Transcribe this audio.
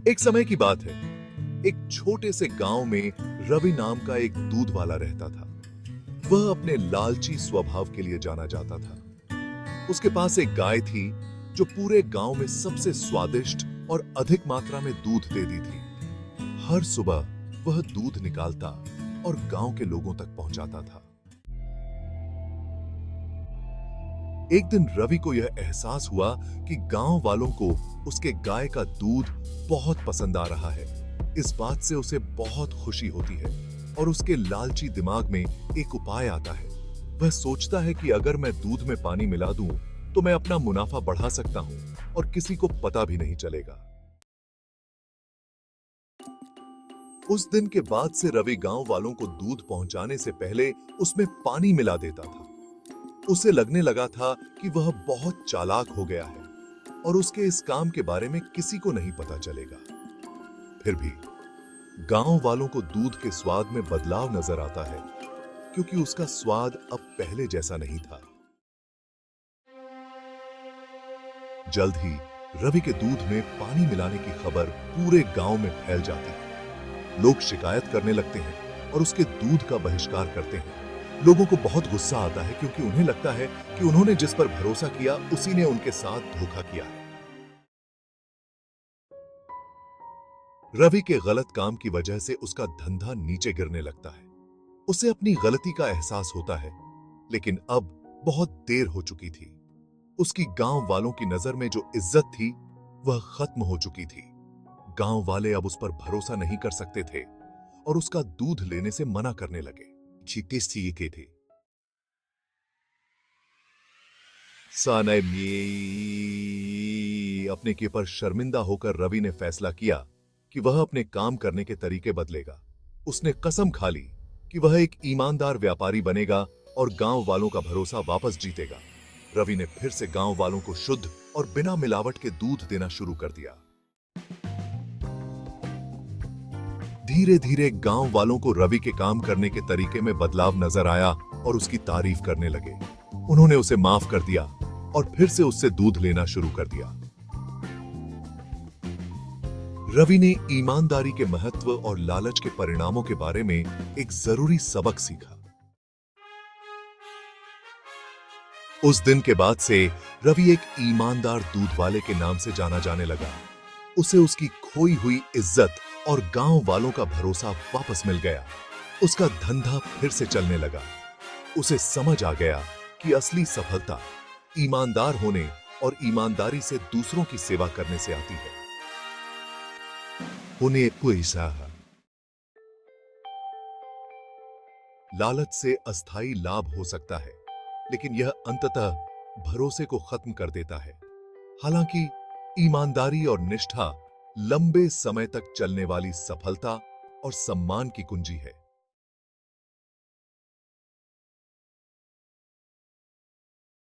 एक समय की बात है। एक छोटे से गांव में रवि नाम का एक दूध वाला रहता था। वह अपने लालची स्वभाव के लिए जाना जाता था। उसके पास एक गाय थी जो पूरे गांव में सबसे स्वादिष्ट और अधिक मात्रा में दूध देती थी। हर सुबह वह दूध निकालता और गांव के लोगों तक पहुंचाता था। एक दिन रवि को यह एहसास हुआ कि गांव वालों को उसके गाय का दूध बहुत पसंद आ रहा है। इस बात से उसे बहुत खुशी होती है और उसके लालची दिमाग में एक उपाय आता है। वह सोचता है कि अगर मैं दूध में पानी मिला दूं तो मैं अपना मुनाफा बढ़ा सकता हूं और किसी को पता भी नहीं चलेगा। उस दिन के बाद से रवि गांव वालों को दूध पहुंचाने से पहले उसमें पानी मिला देता था। उसे लगने लगा था कि वह बहुत चालाक हो गया है और उसके इस काम के बारे में किसी को नहीं पता चलेगा। फिर भी गांव वालों को दूध के स्वाद में बदलाव नजर आता है, क्योंकि उसका स्वाद अब पहले जैसा नहीं था। जल्द ही रवि के दूध में पानी मिलाने की खबर पूरे गांव में फैल जाती है। लोग शिकायत करने लगते हैं और उसके दूध का बहिष्कार करते हैं। लोगों को बहुत गुस्सा आता है, क्योंकि उन्हें लगता है कि उन्होंने जिस पर भरोसा किया उसी ने उनके साथ धोखा किया है। रवि के गलत काम की वजह से उसका धंधा नीचे गिरने लगता है। उसे अपनी गलती का एहसास होता है, लेकिन अब बहुत देर हो चुकी थी। उसकी गांव वालों की नजर में जो इज्जत थी वह खत्म हो चुकी थी। गांव वाले अब उस पर भरोसा नहीं कर सकते थे और उसका दूध लेने से मना करने लगे। थे सानय अपने के पर शर्मिंदा होकर रवि ने फैसला किया कि वह अपने काम करने के तरीके बदलेगा। उसने कसम खा ली कि वह एक ईमानदार व्यापारी बनेगा और गांव वालों का भरोसा वापस जीतेगा। रवि ने फिर से गांव वालों को शुद्ध और बिना मिलावट के दूध देना शुरू कर दिया। धीरे धीरे गांव वालों को रवि के काम करने के तरीके में बदलाव नजर आया और उसकी तारीफ करने लगे। उन्होंने उसे माफ कर दिया और फिर से उससे दूध लेना शुरू कर दिया। रवि ने ईमानदारी के महत्व और लालच के परिणामों के बारे में एक जरूरी सबक सीखा। उस दिन के बाद से रवि एक ईमानदार दूध वाले के नाम से जाना जाने लगा। उसे उसकी खोई हुई इज्जत और गांव वालों का भरोसा वापस मिल गया। उसका धंधा फिर से चलने लगा। उसे समझ आ गया कि असली सफलता ईमानदार होने और ईमानदारी से दूसरों की सेवा करने से आती है। लालच से अस्थायी लाभ हो सकता है, लेकिन यह अंततः भरोसे को खत्म कर देता है। हालांकि ईमानदारी और निष्ठा लंबे समय तक चलने वाली सफलता और सम्मान की कुंजी है।